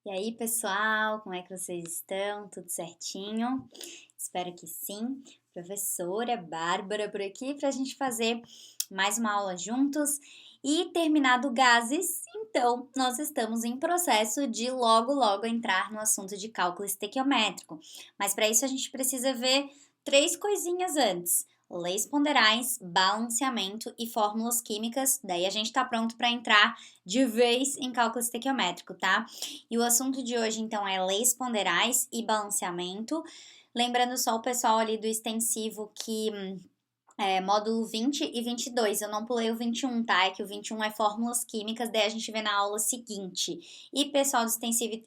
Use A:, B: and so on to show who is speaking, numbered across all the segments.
A: E aí, pessoal, como é que vocês estão? Tudo certinho? Espero que sim. Professora Bárbara por aqui para a gente fazer mais uma aula juntos. E terminado gases, então nós estamos em processo de logo entrar no assunto de cálculo estequiométrico. Mas para isso a gente precisa ver três coisinhas antes: leis ponderais, balanceamento e fórmulas químicas. Daí a gente está pronto para entrar de vez em cálculo estequiométrico, tá? E o assunto de hoje, então, é leis ponderais e balanceamento. Lembrando só o pessoal ali do extensivo que módulo 20 e 22. Eu não pulei o 21, tá? É que o 21 é fórmulas químicas, daí a gente vê na aula seguinte. E pessoal do extensivo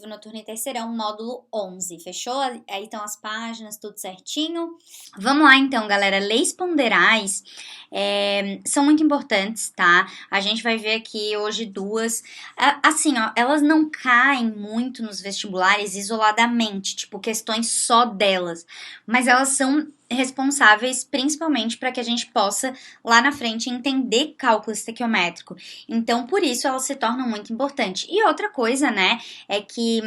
A: noturno e terceirão, módulo 11. Fechou? Aí estão as páginas, tudo certinho. Vamos lá então, galera. Leis ponderais são muito importantes, tá? A gente vai ver aqui hoje duas. Assim, ó, elas não caem muito nos vestibulares isoladamente, tipo, questões só delas. Mas elas são responsáveis principalmente para que a gente possa lá na frente entender cálculo estequiométrico. Então, por isso elas se tornam muito importantes. E outra coisa, né, é que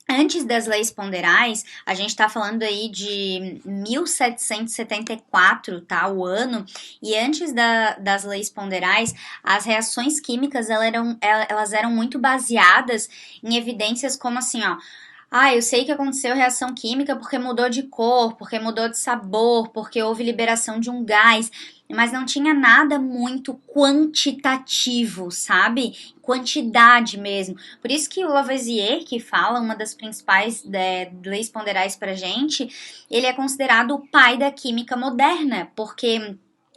A: antes das leis ponderais, a gente está falando aí de 1774, tá, o ano, e antes das leis ponderais, as reações químicas elas eram muito baseadas em evidências como assim, ó, eu sei que aconteceu reação química porque mudou de cor, porque mudou de sabor, porque houve liberação de um gás, mas não tinha nada muito quantitativo, sabe? Quantidade mesmo. Por isso que o Lavoisier, que fala uma das principais leis ponderais pra gente, ele é considerado o pai da química moderna, porque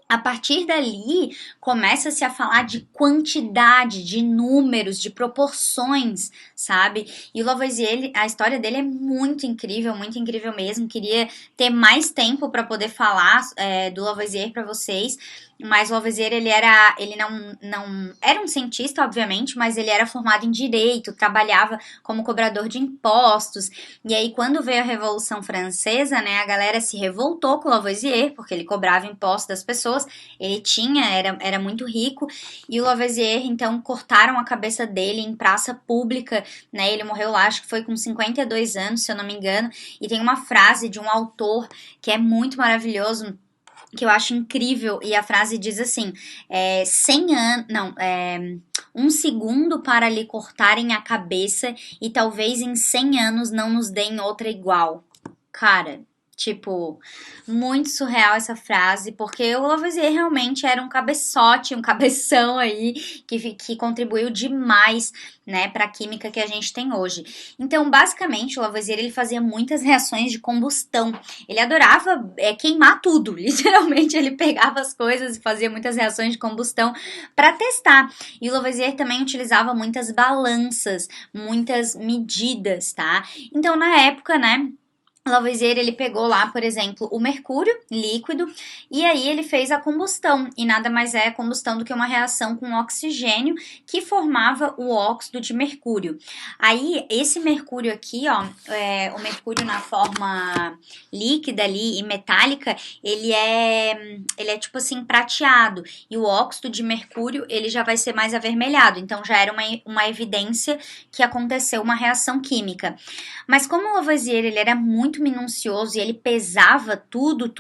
A: a partir dali, começa-se a falar de quantidade, de números, de proporções, sabe? E o Lavoisier, a história dele é muito incrível mesmo. Queria ter mais tempo para poder falar do Lavoisier para vocês. Mas o Lavoisier, ele não era um cientista, obviamente, mas ele era formado em direito, trabalhava como cobrador de impostos. E aí, quando veio a Revolução Francesa, né, a galera se revoltou com o Lavoisier, porque ele cobrava impostos das pessoas, era muito rico, e o Lavoisier, então, cortaram a cabeça dele em praça pública, né, ele morreu lá, acho que foi com 52 anos, se eu não me engano, e tem uma frase de um autor que é muito maravilhoso, que eu acho incrível, e a frase diz assim, 100 anos, não, um segundo para lhe cortarem a cabeça e talvez em 100 anos não nos deem outra igual. Cara, tipo, muito surreal essa frase, porque o Lavoisier realmente era um cabeçote, um cabeção aí, que contribuiu demais, né, para a química que a gente tem hoje. Então, basicamente, o Lavoisier, ele fazia muitas reações de combustão. Ele adorava queimar tudo, literalmente ele pegava as coisas e fazia muitas reações de combustão para testar. E o Lavoisier também utilizava muitas balanças, muitas medidas, tá? Então, na época, né, Lavoisier, ele pegou lá, por exemplo, o mercúrio líquido e aí ele fez a combustão, e nada mais é a combustão do que uma reação com oxigênio que formava o óxido de mercúrio. Aí, esse mercúrio aqui, ó, o mercúrio na forma líquida ali e metálica, ele é tipo assim, prateado, e o óxido de mercúrio, ele já vai ser mais avermelhado, então já era uma evidência que aconteceu uma reação química. Mas como o Lavoisier, ele era muito minucioso e ele pesava tudo,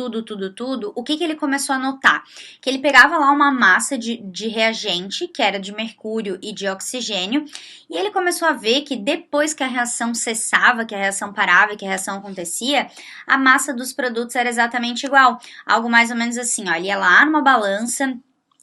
A: o que ele começou a notar? Que ele pegava lá uma massa de reagente, que era de mercúrio e de oxigênio, e ele começou a ver que depois que a reação cessava, que a reação parava e que a reação acontecia, a massa dos produtos era exatamente igual. Algo mais ou menos assim, ó, ele ia lá numa balança,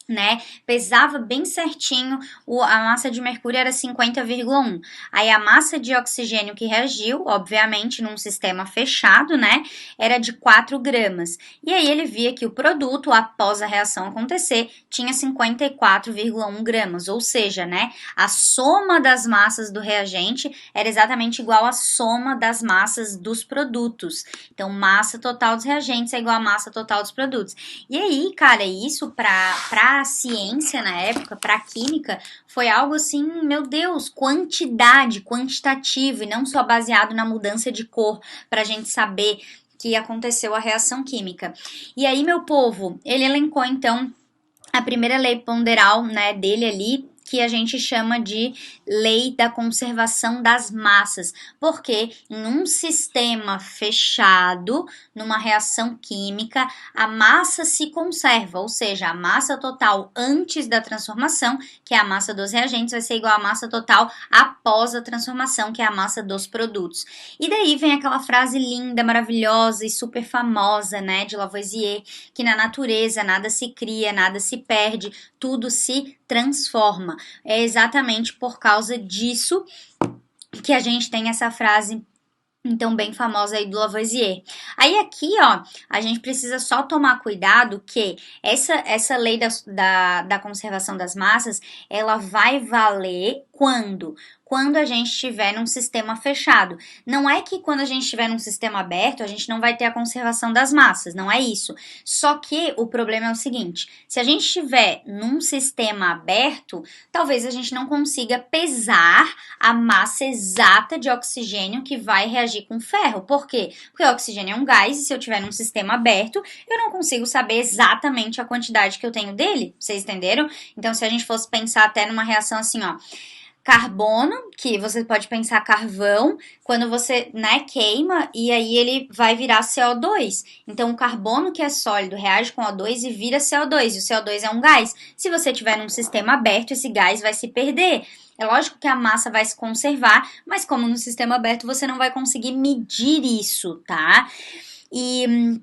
A: né, pesava bem certinho, a massa de mercúrio era 50,1. Aí a massa de oxigênio que reagiu, obviamente num sistema fechado, né, era de 4 gramas. E aí ele via que o produto, após a reação acontecer, tinha 54,1 gramas, ou seja, né, a soma das massas do reagente era exatamente igual à soma das massas dos produtos. Então, massa total dos reagentes é igual à massa total dos produtos. E aí, cara, isso para a ciência na época, para a química, foi algo assim, meu Deus, quantitativo, e não só baseado na mudança de cor, para a gente saber que aconteceu a reação química. E aí, meu povo, ele elencou então a primeira lei ponderal, né, dele ali, que a gente chama de lei da conservação das massas, porque em um sistema fechado, numa reação química, a massa se conserva, ou seja, a massa total antes da transformação, que é a massa dos reagentes, vai ser igual à massa total após a transformação, que é a massa dos produtos. E daí vem aquela frase linda, maravilhosa e super famosa, né, de Lavoisier, que na natureza nada se cria, nada se perde, tudo se transforma. É exatamente por causa disso que a gente tem essa frase então bem famosa aí do Lavoisier. Aí aqui, ó, a gente precisa só tomar cuidado que essa lei da conservação das massas, ela vai valer quando? Quando a gente estiver num sistema fechado. Não é que quando a gente estiver num sistema aberto, a gente não vai ter a conservação das massas, não é isso. Só que o problema é o seguinte, se a gente estiver num sistema aberto, talvez a gente não consiga pesar a massa exata de oxigênio que vai reagir com ferro. Por quê? Porque o oxigênio é um gás e se eu tiver num sistema aberto, eu não consigo saber exatamente a quantidade que eu tenho dele. Vocês entenderam? Então, se a gente fosse pensar até numa reação assim, ó, carbono, que você pode pensar carvão, quando você, né, queima e aí ele vai virar CO2. Então, o carbono que é sólido reage com O2 e vira CO2, e o CO2 é um gás. Se você tiver num sistema aberto, esse gás vai se perder. É lógico que a massa vai se conservar, mas como no sistema aberto você não vai conseguir medir isso, tá? E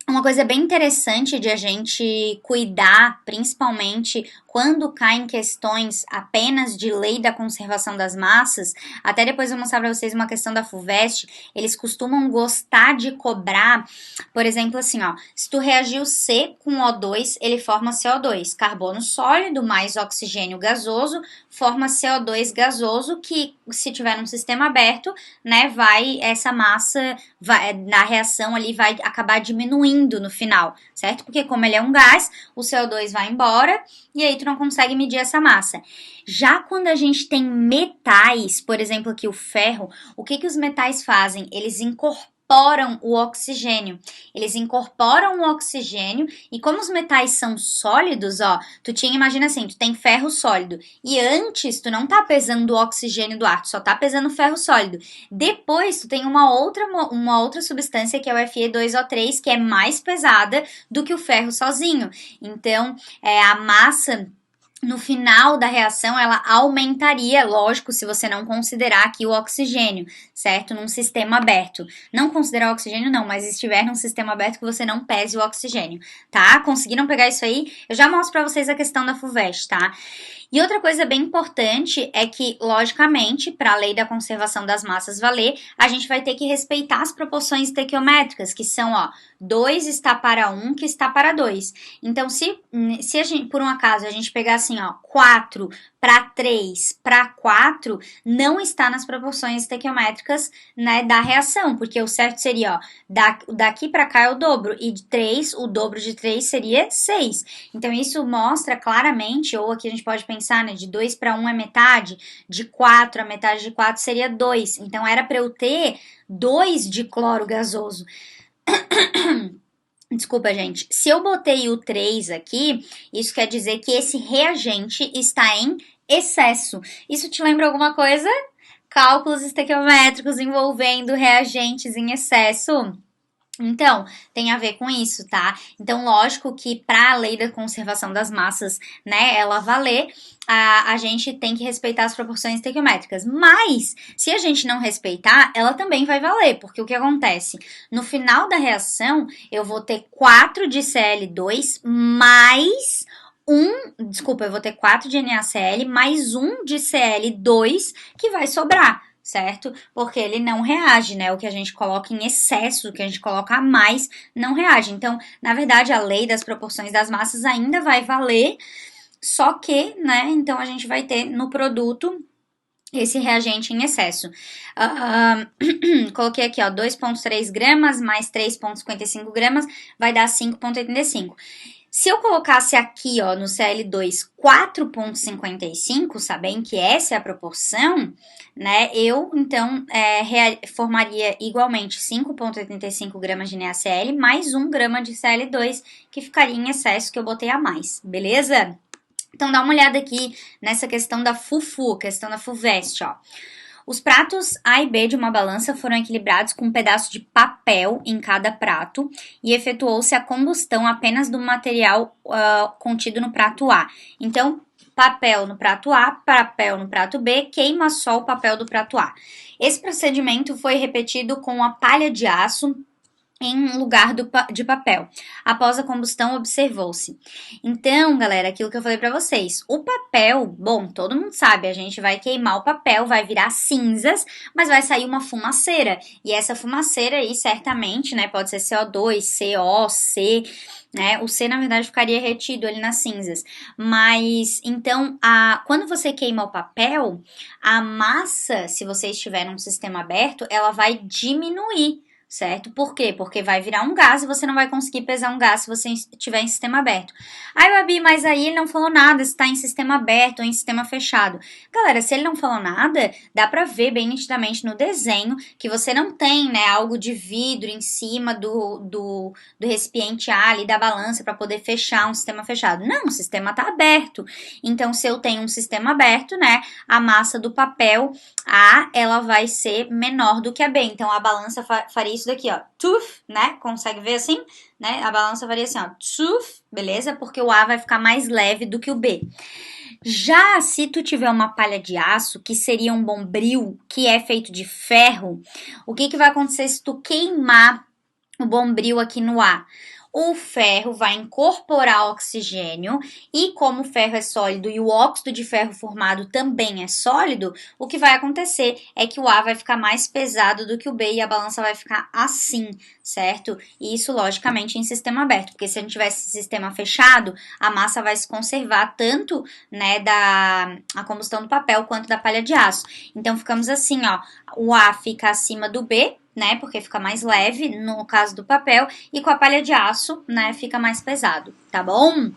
A: uma coisa bem interessante de a gente cuidar, principalmente quando caem questões apenas de lei da conservação das massas, até depois eu vou mostrar para vocês uma questão da FUVEST, eles costumam gostar de cobrar, por exemplo, assim, ó, se tu reagiu C com O2, ele forma CO2, carbono sólido mais oxigênio gasoso, forma CO2 gasoso, que se tiver num sistema aberto, né, essa massa, na reação ali, vai acabar diminuindo no final, certo? Porque como ele é um gás, o CO2 vai embora e aí tu não consegue medir essa massa. Já quando a gente tem metais, por exemplo aqui o ferro, o que os metais fazem? Eles incorporam o oxigênio. Eles incorporam o oxigênio e como os metais são sólidos, ó, imagina assim, tu tem ferro sólido e antes tu não tá pesando o oxigênio do ar, tu só tá pesando o ferro sólido. Depois tu tem uma outra substância que é o Fe2O3, que é mais pesada do que o ferro sozinho. Então, a massa no final da reação, ela aumentaria, lógico, se você não considerar aqui o oxigênio, certo? Num sistema aberto. Não considerar o oxigênio, não, mas estiver num sistema aberto que você não pese o oxigênio, tá? Conseguiram pegar isso aí? Eu já mostro pra vocês a questão da FUVEST, tá? E outra coisa bem importante é que, logicamente, para a lei da conservação das massas valer, a gente vai ter que respeitar as proporções estequiométricas, que são, ó, 2 está para 1, que está para 2. Então, se a gente, por um acaso, a gente pegar assim, ó, 4 para 3 para 4, não está nas proporções estequiométricas, né, da reação, porque o certo seria, ó, daqui para cá é o dobro, e de 3, o dobro de 3 seria 6. Então, isso mostra claramente, ou aqui a gente pode pensar, né, de 2 para 1 é metade, de 4, a metade de 4 seria 2. Então, era para eu ter 2 de cloro gasoso. Desculpa, gente. Se eu botei o 3 aqui, isso quer dizer que esse reagente está em excesso. Isso te lembra alguma coisa? Cálculos estequiométricos envolvendo reagentes em excesso? Então, tem a ver com isso, tá? Então, lógico que para a lei da conservação das massas, né, ela valer, a gente tem que respeitar as proporções estequiométricas. Mas, se a gente não respeitar, ela também vai valer, porque o que acontece? No final da reação, eu vou ter 4 de Cl2 mais eu vou ter 4 de NaCl mais 1 de Cl2 que vai sobrar, certo? Porque ele não reage, né? O que a gente coloca em excesso, o que a gente coloca a mais, não reage. Então, na verdade, a lei das proporções das massas ainda vai valer, só que, né? Então, a gente vai ter no produto esse reagente em excesso. Coloquei aqui, ó, 2,3 gramas mais 3,55 gramas vai dar 5,85. Se eu colocasse aqui, ó, no Cl2 4,55, sabendo que essa é a proporção, né, eu, então, formaria igualmente 5,85 gramas de NaCl mais 1 grama de Cl2, que ficaria em excesso, que eu botei a mais, beleza? Então dá uma olhada aqui nessa questão da FUFU, questão da FUVEST, ó. Os pratos A e B de uma balança foram equilibrados com um pedaço de papel em cada prato e efetuou-se a combustão apenas do material contido no prato A. Então, papel no prato A, papel no prato B, queima só o papel do prato A. Esse procedimento foi repetido com a palha de aço em lugar de papel. Após a combustão, observou-se. Então, galera, aquilo que eu falei pra vocês, o papel, bom, todo mundo sabe, a gente vai queimar o papel, vai virar cinzas, mas vai sair uma fumaceira. E essa fumaceira aí, certamente, né, pode ser CO2, CO, C, né? O C, na verdade, ficaria retido ali nas cinzas. Mas, então, quando você queima o papel, a massa, se você estiver num sistema aberto, ela vai diminuir. Certo? Por quê? Porque vai virar um gás e você não vai conseguir pesar um gás se você estiver em sistema aberto. Ai, Babi, mas aí ele não falou nada se está em sistema aberto ou em sistema fechado. Galera, se ele não falou nada, dá pra ver bem nitidamente no desenho que você não tem, né, algo de vidro em cima do recipiente A ali da balança para poder fechar um sistema fechado. Não, o sistema tá aberto. Então, se eu tenho um sistema aberto, né, a massa do papel A, ela vai ser menor do que a B. Então, a balança faria isso daqui, ó, tuf, né? Consegue ver assim? Né? A balança varia assim, ó, tuf, beleza? Porque o A vai ficar mais leve do que o B. Já se tu tiver uma palha de aço, que seria um bombril, que é feito de ferro, o que que vai acontecer se tu queimar o bombril aqui no A? O ferro vai incorporar oxigênio e como o ferro é sólido e o óxido de ferro formado também é sólido, o que vai acontecer é que o A vai ficar mais pesado do que o B e a balança vai ficar assim, certo? E isso, logicamente, em sistema aberto, porque se a gente tivesse sistema fechado, a massa vai se conservar tanto, né, a combustão do papel quanto da palha de aço. Então, ficamos assim, ó, o A fica acima do B, né, porque fica mais leve no caso do papel, e com a palha de aço, né, fica mais pesado, tá bom?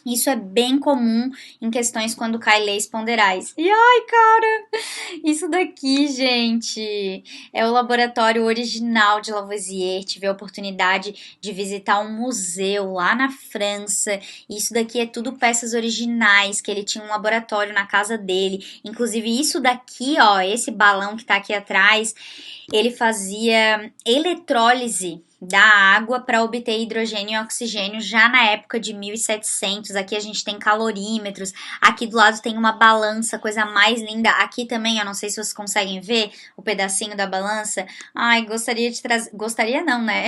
A: Isso é bem comum em questões quando cai leis ponderais. E ai, cara, isso daqui, gente, é o laboratório original de Lavoisier. Tive a oportunidade de visitar um museu lá na França. Isso daqui é tudo peças originais, que ele tinha um laboratório na casa dele. Inclusive, isso daqui, ó, esse balão que tá aqui atrás, ele fazia eletrólise da água para obter hidrogênio e oxigênio já na época de 1700. Aqui a gente tem calorímetros, aqui do lado tem uma balança, coisa mais linda. Aqui também, eu não sei se vocês conseguem ver o pedacinho da balança. Ai, gostaria de trazer, gostaria não, né?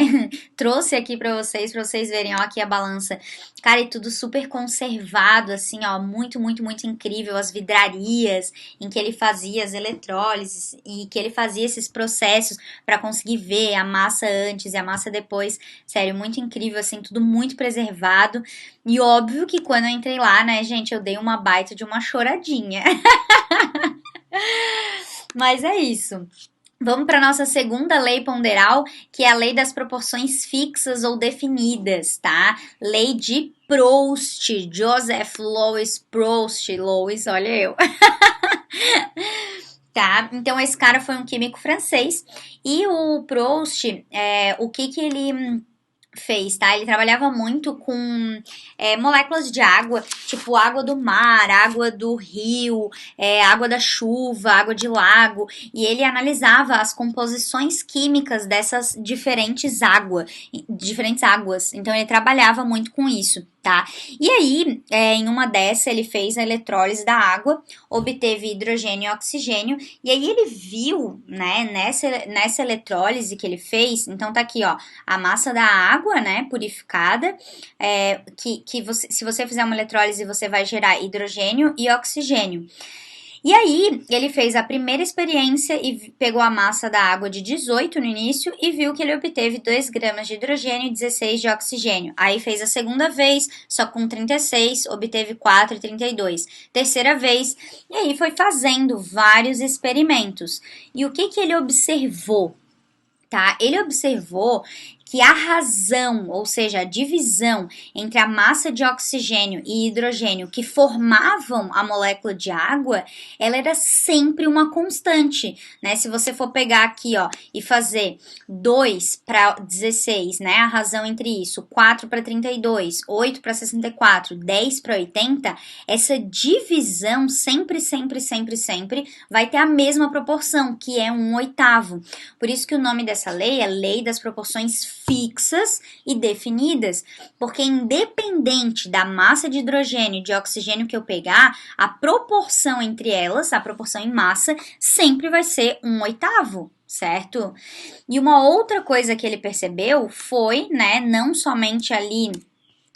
A: Trouxe aqui para vocês verem, ó, aqui a balança. Cara, e tudo super conservado, assim, ó, muito, muito, muito incrível. As vidrarias em que ele fazia as eletrólises e que ele fazia esses processos para conseguir ver a massa antes e a massa depois. Sério, muito incrível, assim, tudo muito preservado. E óbvio que quando eu entrei lá, né, gente, eu dei uma baita de uma choradinha. Mas é isso. Vamos para a nossa segunda lei ponderal, que é a lei das proporções fixas ou definidas, tá? Lei de Proust, Joseph Louis Proust. Louis, olha eu. Tá? Então, esse cara foi um químico francês e o Proust, o que ele fez, tá? Ele trabalhava muito com moléculas de água, tipo água do mar, água do rio, água da chuva, água de lago, e ele analisava as composições químicas dessas diferentes águas. Então ele trabalhava muito com isso, tá? E aí, em uma dessas, ele fez a eletrólise da água, obteve hidrogênio e oxigênio, e aí ele viu, né, nessa eletrólise que ele fez, então tá aqui, ó, a massa da água, né, purificada, se você fizer uma eletrólise, você vai gerar hidrogênio e oxigênio. E aí, ele fez a primeira experiência e pegou a massa da água de 18 no início e viu que ele obteve 2 gramas de hidrogênio e 16 de oxigênio. Aí fez a segunda vez, só com 36, obteve 4 e 32. Terceira vez, e aí foi fazendo vários experimentos. E o que ele observou? Tá? Ele observou que a razão, ou seja, a divisão entre a massa de oxigênio e hidrogênio que formavam a molécula de água, ela era sempre uma constante, né? Se você for pegar aqui, ó, e fazer 2 para 16, né? A razão entre isso, 4 para 32, 8 para 64, 10 para 80, essa divisão sempre vai ter a mesma proporção, que é 1/8. Por isso que o nome dessa lei é Lei das Proporções Fixas e Definidas, porque independente da massa de hidrogênio e de oxigênio que eu pegar, a proporção entre elas, a proporção em massa, sempre vai ser 1/8. Certo? E uma outra coisa que ele percebeu foi, né, não somente ali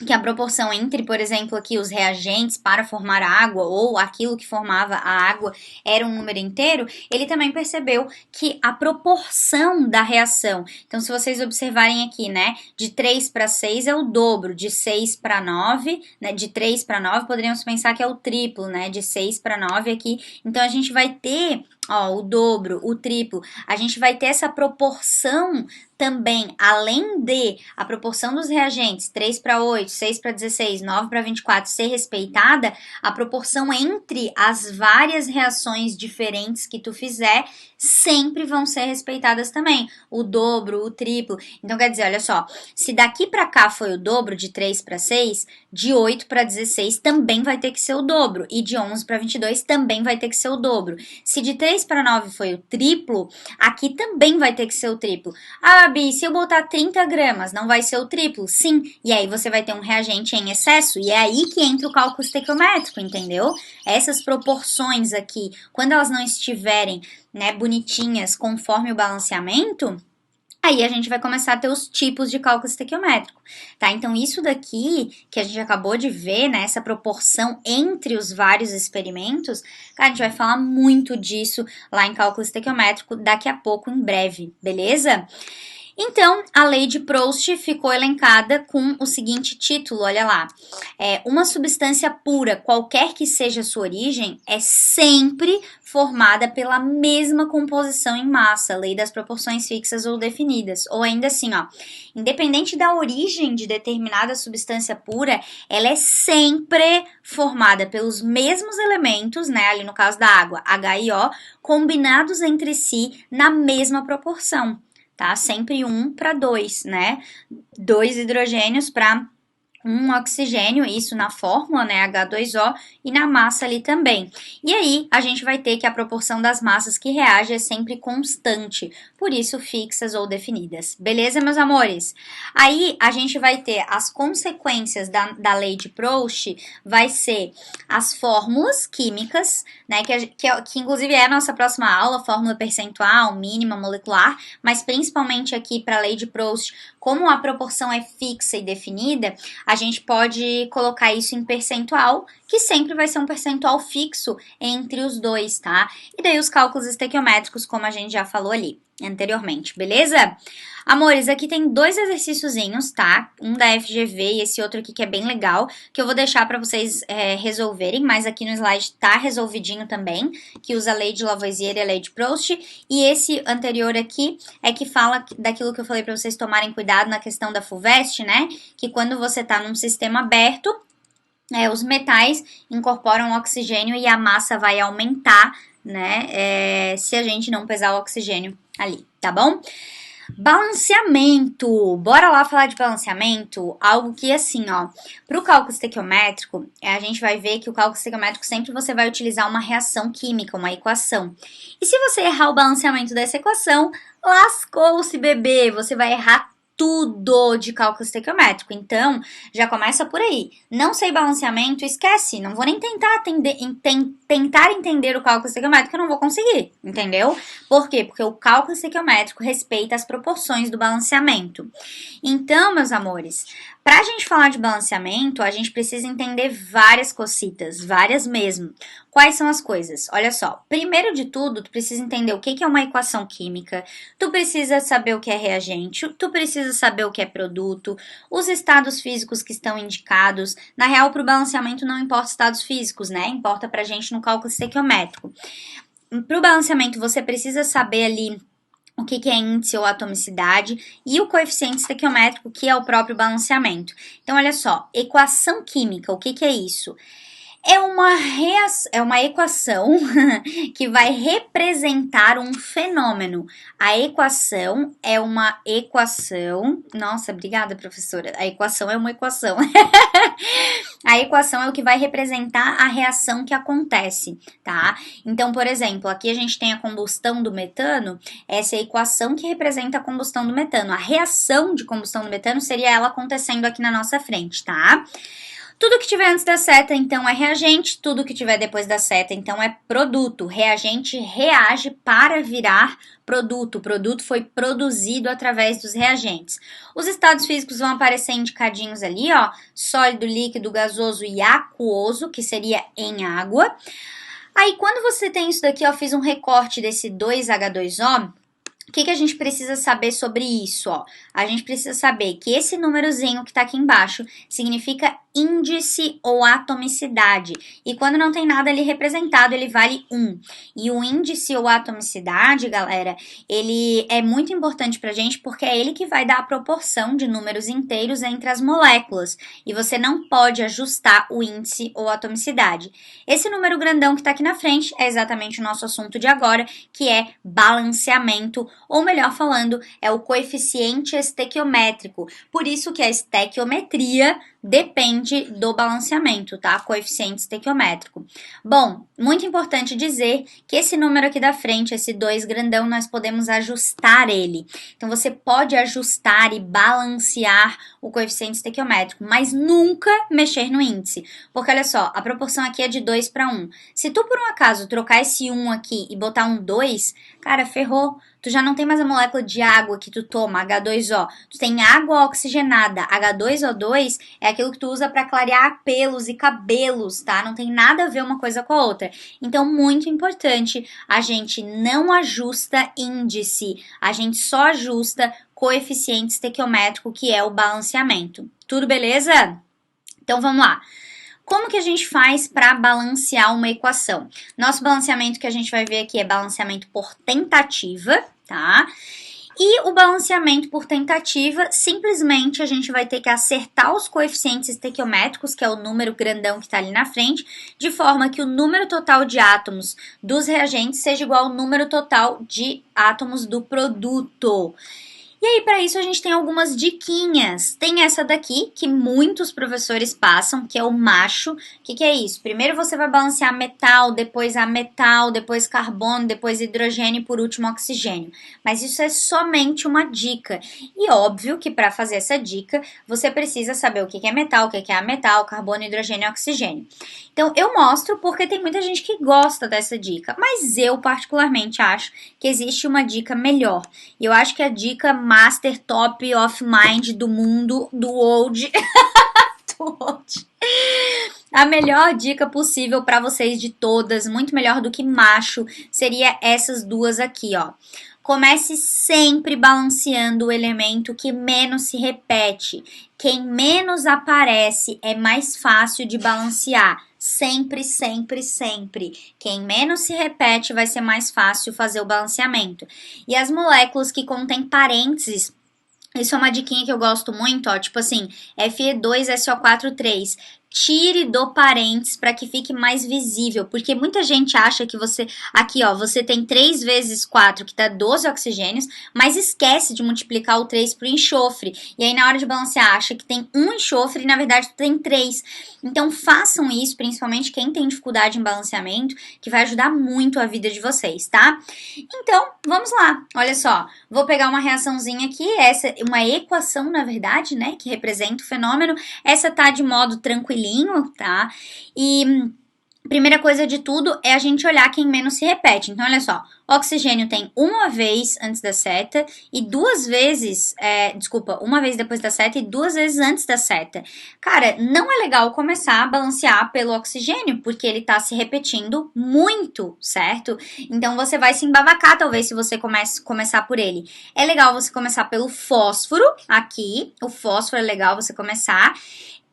A: que a proporção entre, por exemplo, aqui os reagentes para formar a água ou aquilo que formava a água era um número inteiro, ele também percebeu que a proporção da reação, então se vocês observarem aqui, né, de 3 para 6 é o dobro, de 6 para 9, né, de 3 para 9 poderíamos pensar que é o triplo, né, de 6 para 9 aqui, então a gente vai ter, ó, o dobro, o triplo, a gente vai ter essa proporção também, além de a proporção dos reagentes 3 para 8, 6 para 16, 9 para 24 ser respeitada, a proporção entre as várias reações diferentes que tu fizer sempre vão ser respeitadas também. O dobro, o triplo. Então, quer dizer, olha só, se daqui para cá foi o dobro de 3 para 6, de 8 para 16 também vai ter que ser o dobro. E de 11 para 22 também vai ter que ser o dobro. Se de 3 para 9 foi o triplo, aqui também vai ter que ser o triplo. Ah, Bi, se eu botar 30 gramas, não vai ser o triplo? Sim. E aí você vai ter um reagente em excesso. E é aí que entra o cálculo estequiométrico, entendeu? Essas proporções aqui, quando elas não estiverem, né, bonitinhas conforme o balanceamento, aí a gente vai começar a ter os tipos de cálculo estequiométrico, tá? Então, isso daqui que a gente acabou de ver, né, essa proporção entre os vários experimentos, cara, a gente vai falar muito disso lá em cálculo estequiométrico daqui a pouco, em breve, beleza? Então, a lei de Proust ficou elencada com o seguinte título, olha lá. Uma substância pura, qualquer que seja a sua origem, é sempre formada pela mesma composição em massa, lei das proporções fixas ou definidas. Ou ainda assim, ó, independente da origem de determinada substância pura, ela é sempre formada pelos mesmos elementos, né, ali no caso da água, H e O, combinados entre si na mesma proporção. Tá? Sempre 1 para 2, né? 2 hidrogênios para 1 oxigênio, isso na fórmula, né, H2O, e na massa ali também. E aí, a gente vai ter que a proporção das massas que reage é sempre constante, por isso fixas ou definidas. Beleza, meus amores? Aí, a gente vai ter as consequências da lei de Proust, vai ser as fórmulas químicas, né, que inclusive é a nossa próxima aula, fórmula percentual, mínima, molecular, mas principalmente aqui para a lei de Proust, como a proporção é fixa e definida, a gente pode colocar isso em percentual, que sempre vai ser um percentual fixo entre os dois, tá? E daí os cálculos estequiométricos, como a gente já falou ali anteriormente, beleza? Amores, aqui tem 2 exercíciozinhos, tá? Um da FGV e esse outro aqui que é bem legal, que eu vou deixar para vocês resolverem, mas aqui no slide tá resolvidinho também, que usa a lei de Lavoisier e a lei de Proust, e esse anterior aqui é que fala daquilo que eu falei para vocês tomarem cuidado na questão da FUVEST, né? Que quando você tá num sistema aberto, os metais incorporam oxigênio e a massa vai aumentar, né? Se a gente não pesar o oxigênio ali, tá bom? Balanceamento, bora lá falar de balanceamento, algo que assim, ó, para o cálculo estequiométrico, a gente vai ver que o cálculo estequiométrico sempre você vai utilizar uma reação química, uma equação. E se você errar o balanceamento dessa equação, lascou-se, bebê, você vai errar tudo de cálculo estequiométrico. Então, já começa por aí. Não sei balanceamento, esquece. Não vou nem tentar entender o cálculo estequiométrico, eu não vou conseguir, entendeu? Por quê? Porque o cálculo estequiométrico respeita as proporções do balanceamento. Então, meus amores, para a gente falar de balanceamento, a gente precisa entender várias cositas, várias mesmo. Quais são as coisas? Olha só, primeiro de tudo, tu precisa entender o que é uma equação química, tu precisa saber o que é reagente, tu precisa saber o que é produto, os estados físicos que estão indicados. Na real, para o balanceamento não importa estados físicos, né? Importa pra gente no cálculo estequiométrico. Para o balanceamento, você precisa saber ali o que que é índice ou atomicidade, e o coeficiente estequiométrico, que é o próprio balanceamento. Então, olha só, equação química, o que que é isso? É uma equação que vai representar um fenômeno. A equação é uma equação. Nossa, obrigada, professora. A equação é uma equação. A equação é o que vai representar a reação que acontece, tá? Então, por exemplo, aqui a gente tem a combustão do metano, essa é a equação que representa a combustão do metano. A reação de combustão do metano seria ela acontecendo aqui na nossa frente, tá? Tudo que tiver antes da seta, então, é reagente. Tudo que tiver depois da seta, então, é produto. Reagente reage para virar produto. O produto foi produzido através dos reagentes. Os estados físicos vão aparecer indicadinhos ali, ó. Sólido, líquido, gasoso e aquoso, que seria em água. Aí, quando você tem isso daqui, ó, fiz um recorte desse 2H2O. O que a gente precisa saber sobre isso, ó? A gente precisa saber que esse númerozinho que tá aqui embaixo significa índice ou atomicidade. E quando não tem nada ali representado, ele vale 1. E o índice ou atomicidade, galera, ele é muito importante pra gente porque é ele que vai dar a proporção de números inteiros entre as moléculas. E você não pode ajustar o índice ou atomicidade. Esse número grandão que tá aqui na frente é exatamente o nosso assunto de agora, que é balanceamento, ou melhor falando, é o coeficiente estequiométrico. Por isso que a estequiometria depende do balanceamento, tá? Coeficiente estequiométrico. Bom, muito importante dizer que esse número aqui da frente, esse 2 grandão, nós podemos ajustar ele. Então, você pode ajustar e balancear o coeficiente estequiométrico, mas nunca mexer no índice. Porque, olha só, a proporção aqui é de 2 para 1. Se tu, por um acaso, trocar esse 1 aqui e botar um 2, cara, ferrou. Tu já não tem mais a molécula de água que tu toma, H2O. Tu tem água oxigenada. H2O2 é aquilo que tu usa para clarear pelos e cabelos, tá? Não tem nada a ver uma coisa com a outra. Então, muito importante, a gente não ajusta índice. A gente só ajusta coeficiente estequiométrico, que é o balanceamento. Tudo beleza? Então, vamos lá. Como que a gente faz para balancear uma equação? Nosso balanceamento que a gente vai ver aqui é balanceamento por tentativa, tá? E o balanceamento por tentativa, simplesmente a gente vai ter que acertar os coeficientes estequiométricos, que é o número grandão que está ali na frente, de forma que o número total de átomos dos reagentes seja igual ao número total de átomos do produto. E aí, para isso, a gente tem algumas diquinhas. Tem essa daqui, que muitos professores passam, que é o macho. O que é isso? Primeiro você vai balancear metal, depois ametal, depois carbono, depois hidrogênio e por último oxigênio. Mas isso é somente uma dica. E óbvio que para fazer essa dica, você precisa saber o que é metal, o que é ametal, carbono, hidrogênio e oxigênio. Então, eu mostro porque tem muita gente que gosta dessa dica. Mas eu, particularmente, acho que existe uma dica melhor. E eu acho que a dica Master Top of Mind do mundo, do World. A melhor dica possível para vocês de todas, muito melhor do que macho, seria essas duas aqui, ó. Comece sempre balanceando o elemento que menos se repete. Quem menos aparece é mais fácil de balancear. Sempre, sempre, sempre. Quem menos se repete vai ser mais fácil fazer o balanceamento. E as moléculas que contêm parênteses, isso é uma diquinha que eu gosto muito, ó, tipo assim, Fe2SO4,3. Tire do parênteses para que fique mais visível, porque muita gente acha que você, aqui ó, você tem 3 vezes 4, que dá 12 oxigênios, mas esquece de multiplicar o 3 por enxofre, e aí na hora de balancear acha que tem um enxofre e na verdade tem 3. Então façam isso, principalmente quem tem dificuldade em balanceamento, que vai ajudar muito a vida de vocês, tá? Então, vamos lá, olha só, vou pegar uma reaçãozinha aqui, essa é uma equação, na verdade, né, que representa o fenômeno, essa tá de modo tranquilinho, tá? E primeira coisa de tudo é a gente olhar quem menos se repete. Então, olha só, oxigênio tem uma vez antes da seta e duas vezes, uma vez depois da seta e 2 vezes antes da seta. Cara, não é legal começar a balancear pelo oxigênio, porque ele tá se repetindo muito, certo? Então, você vai se embavacar, talvez, se você começar por ele. É legal você começar pelo fósforo, aqui, o fósforo é legal você começar.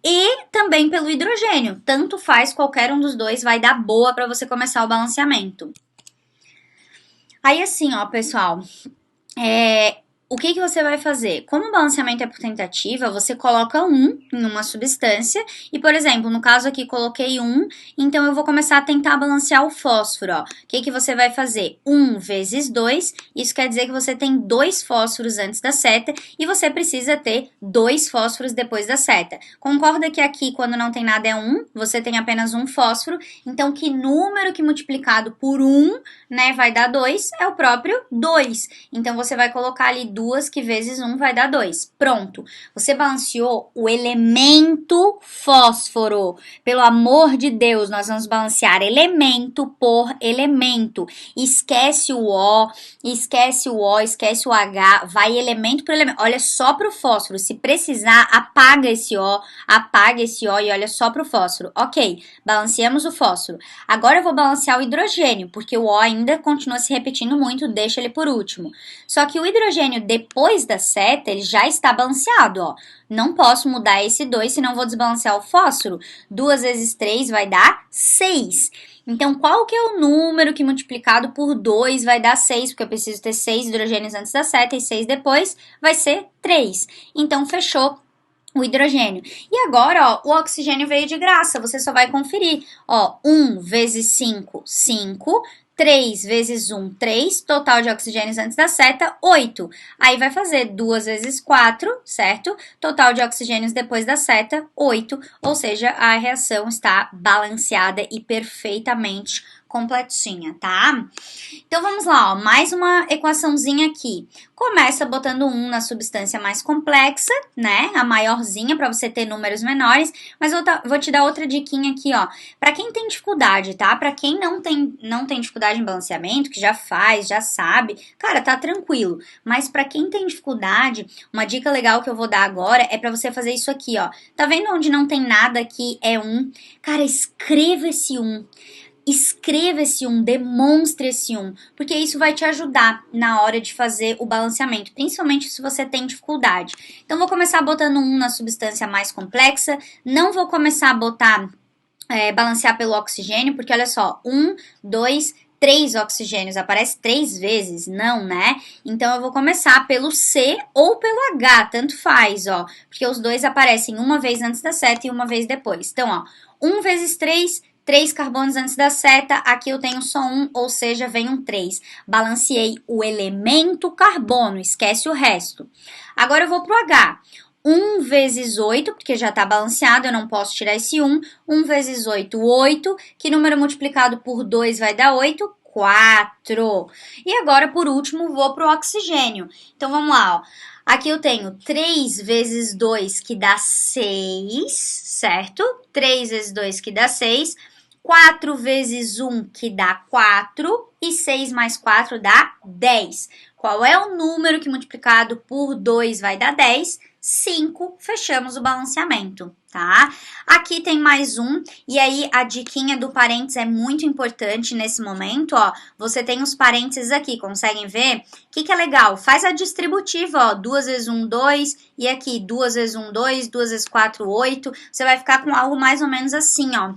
A: E também pelo hidrogênio, tanto faz, qualquer um dos dois vai dar boa para você começar o balanceamento. Aí assim, ó, pessoal, O que você vai fazer? Como o balanceamento é por tentativa, você coloca 1 em uma substância e, por exemplo, no caso aqui coloquei 1, então eu vou começar a tentar balancear o fósforo, ó. O que você vai fazer? 1 vezes 2, isso quer dizer que você tem 2 fósforos antes da seta e você precisa ter 2 fósforos depois da seta. Concorda que aqui, quando não tem nada, é 1, você tem apenas um fósforo, então que número que multiplicado por 1, né, vai dar 2 é o próprio 2. Então, você vai colocar ali 2 que vezes 1 vai dar 2. Pronto. Você balanceou o elemento fósforo. Pelo amor de Deus, nós vamos balancear elemento por elemento. Esquece o O, esquece o O, esquece o H, vai elemento por elemento. Olha só pro fósforo. Se precisar, apaga esse O e olha só pro fósforo. Ok, balanceamos o fósforo. Agora eu vou balancear o hidrogênio, porque o O ainda continua se repetindo muito, deixa ele por último. Só que o hidrogênio, depois da seta, ele já está balanceado, ó. Não posso mudar esse 2, senão vou desbalancear o fósforo. 2 vezes 3 vai dar 6. Então, qual que é o número que multiplicado por 2 vai dar 6? Porque eu preciso ter 6 hidrogênios antes da seta e 6 depois, vai ser 3. Então, fechou o hidrogênio. E agora, ó, o oxigênio veio de graça, você só vai conferir. Ó, 1 vezes 5, 5. 3 vezes 1, 3. Total de oxigênios antes da seta, 8. Aí vai fazer 2 vezes 4, certo? Total de oxigênios depois da seta, 8. Ou seja, a reação está balanceada e perfeitamente completinha, tá? Então, vamos lá, ó, mais uma equaçãozinha aqui. Começa botando 1 na substância mais complexa, né? A maiorzinha, para você ter números menores. Mas vou te dar outra diquinha aqui, ó. Para quem tem dificuldade, tá? Para quem não tem dificuldade em balanceamento, que já faz, já sabe, cara, tá tranquilo. Mas para quem tem dificuldade, uma dica legal que eu vou dar agora é para você fazer isso aqui, ó. Tá vendo onde não tem nada aqui é 1? Cara, escreva esse 1. Escreva esse 1, demonstre esse 1, porque isso vai te ajudar na hora de fazer o balanceamento, principalmente se você tem dificuldade. Então, vou começar botando 1 na substância mais complexa, não vou começar a botar, balancear pelo oxigênio, porque olha só, 1, 2, 3 oxigênios, aparece 3 vezes, não, né? Então, eu vou começar pelo C ou pelo H, tanto faz, ó, porque os dois aparecem uma vez antes da seta e uma vez depois. Então, ó, 1 vezes 3, 3 carbonos antes da seta, aqui eu tenho só 1, ou seja, vem um 3. Balanceei o elemento carbono, esquece o resto. Agora eu vou pro H. 1 vezes 8, porque já está balanceado, eu não posso tirar esse 1. 1 vezes 8, 8. Que número multiplicado por 2 vai dar 8? 4. E agora, por último, vou pro oxigênio. Então, vamos lá, ó. Aqui eu tenho 3 vezes 2, que dá 6, certo? 3 vezes 2, que dá 6. 4 vezes 1, que dá 4, e 6 mais 4 dá 10. Qual é o número que multiplicado por 2 vai dar 10? 5, fechamos o balanceamento, tá? Aqui tem mais um, e aí a diquinha do parênteses é muito importante nesse momento, ó. Você tem os parênteses aqui, conseguem ver? O que é legal? Faz a distributiva, ó, 2 vezes 1, 2, e aqui 2 vezes 1, 2, 2 vezes 4, 8. Você vai ficar com algo mais ou menos assim, ó.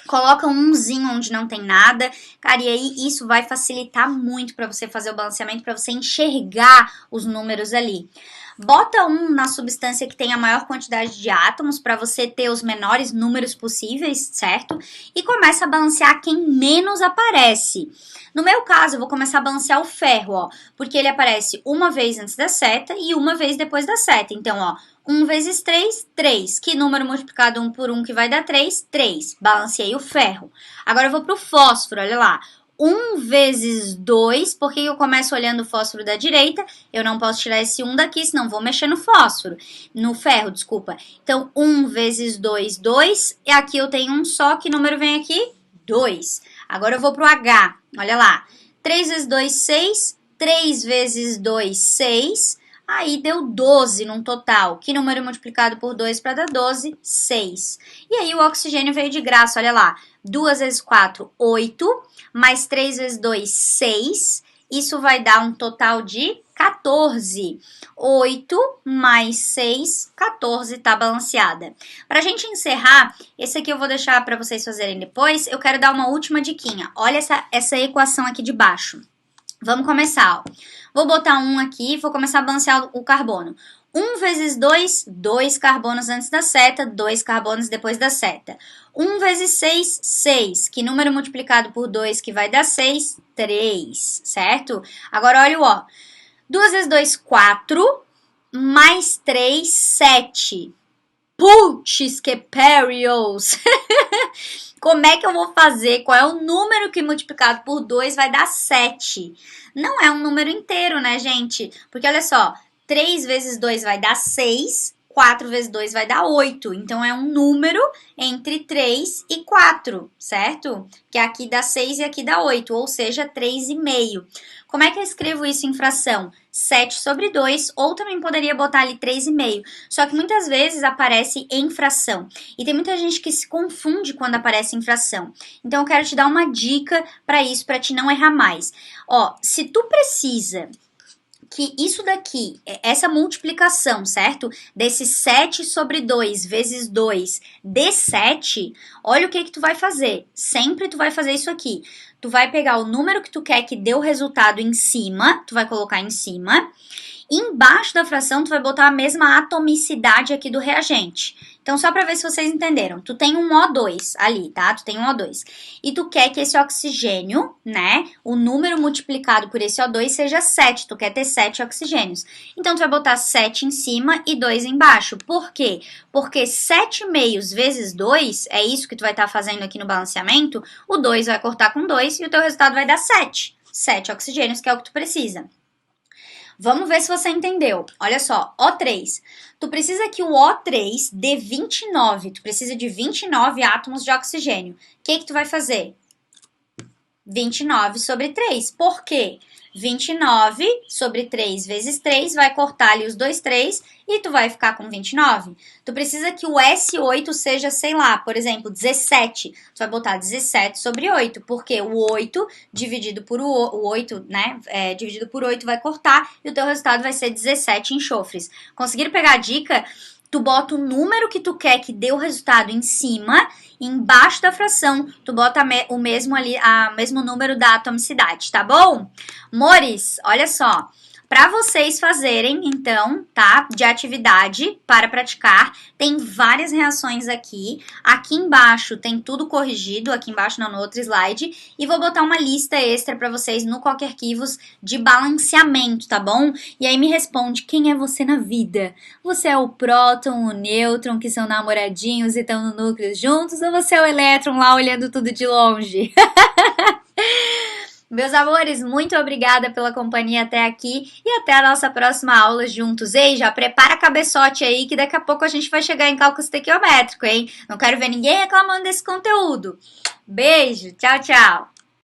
A: Coloca um 1zinho onde não tem nada, cara, e aí isso vai facilitar muito para você fazer o balanceamento, para você enxergar os números ali. Bota 1 na substância que tem a maior quantidade de átomos para você ter os menores números possíveis, certo? E começa a balancear quem menos aparece. No meu caso, eu vou começar a balancear o ferro, ó, porque ele aparece uma vez antes da seta e uma vez depois da seta. Então, ó, 1 vezes 3, 3. Que número multiplicado 1 por 1 que vai dar 3? 3. Balanceei o ferro. Agora eu vou para o fósforo, olha lá. 1 vezes 2, porque eu começo olhando o fósforo da direita, eu não posso tirar esse 1 daqui, senão vou mexer no fósforo, no ferro, desculpa. Então, 1 vezes 2, 2, e aqui eu tenho um só, que número vem aqui? 2. Agora eu vou para o H, olha lá. 3 vezes 2, 6, 3 vezes 2, 6, aí deu 12 num total. Que número multiplicado por 2 para dar 12? 6. E aí o oxigênio veio de graça, olha lá. 2 vezes 4, 8, mais 3 vezes 2, 6. Isso vai dar um total de 14. 8 mais 6, 14, tá balanceada. Pra gente encerrar, esse aqui eu vou deixar para vocês fazerem depois. Eu quero dar uma última diquinha. Olha essa equação aqui de baixo. Vamos começar, ó. Vou botar um aqui, vou começar a balancear o carbono. 1 vezes 2, 2 carbonos antes da seta, 2 carbonos depois da seta. 1 vezes 6, 6. Que número multiplicado por 2 que vai dar 6? 3, certo? Agora olha o ó. 2 vezes 2, 4. Mais 3, 7. Putz, que perios! Como é que eu vou fazer? Qual é o número que multiplicado por 2 vai dar 7? Não é um número inteiro, né, gente? Porque olha só, 3 vezes 2 vai dar 6, 4 vezes 2 vai dar 8. Então, é um número entre 3 e 4, certo? Que aqui dá 6 e aqui dá 8, ou seja, 3,5. Como é que eu escrevo isso em fração? 7 sobre 2, ou também poderia botar ali 3,5. Só que muitas vezes aparece em fração. E tem muita gente que se confunde quando aparece em fração. Então, eu quero te dar uma dica para isso, para te não errar mais. Ó, se tu precisa que isso daqui, essa multiplicação, certo? Desse 7 sobre 2 vezes 2 dê 7, olha o que tu vai fazer. Sempre tu vai fazer isso aqui. Tu vai pegar o número que tu quer que dê o resultado em cima, tu vai colocar em cima. Embaixo da fração, tu vai botar a mesma atomicidade aqui do reagente. Então, só para ver se vocês entenderam. Tu tem um O2 ali, tá? Tu tem um O2. E tu quer que esse oxigênio, né? O número multiplicado por esse O2 seja 7. Tu quer ter 7 oxigênios. Então, tu vai botar 7 em cima e 2 embaixo. Por quê? Porque 7 meios vezes 2, é isso que tu vai estar fazendo aqui no balanceamento. O 2 vai cortar com 2 e o teu resultado vai dar 7. 7 oxigênios, que é o que tu precisa. Vamos ver se você entendeu. Olha só, O3. Tu precisa que o O3 dê 29. Tu precisa de 29 átomos de oxigênio. O que tu vai fazer? 29 sobre 3. Por quê? 29 sobre 3 vezes 3 vai cortar ali os dois 3 e tu vai ficar com 29. Tu precisa que o S8 seja, sei lá, por exemplo, 17. Tu vai botar 17 sobre 8, porque o 8 dividido por o 8, né, dividido por 8 vai cortar e o teu resultado vai ser 17 enxofres. Conseguiram pegar a dica? Tu bota o número que tu quer que dê o resultado em cima, embaixo da fração, tu bota o mesmo ali, o mesmo número da atomicidade, tá bom? Mores, olha só. Para vocês fazerem, então, tá? De atividade para praticar, tem várias reações aqui. Aqui embaixo tem tudo corrigido, aqui embaixo não, no outro slide. E vou botar uma lista extra para vocês no Qualquer Arquivos de balanceamento, tá bom? E aí me responde, quem é você na vida? Você é o próton, o nêutron, que são namoradinhos e estão no núcleo juntos? Ou você é o elétron lá olhando tudo de longe? Meus amores, muito obrigada pela companhia até aqui e até a nossa próxima aula juntos. Ei, já prepara a cabeçote aí que daqui a pouco a gente vai chegar em cálculo estequiométrico, hein? Não quero ver ninguém reclamando desse conteúdo. Beijo, tchau, tchau!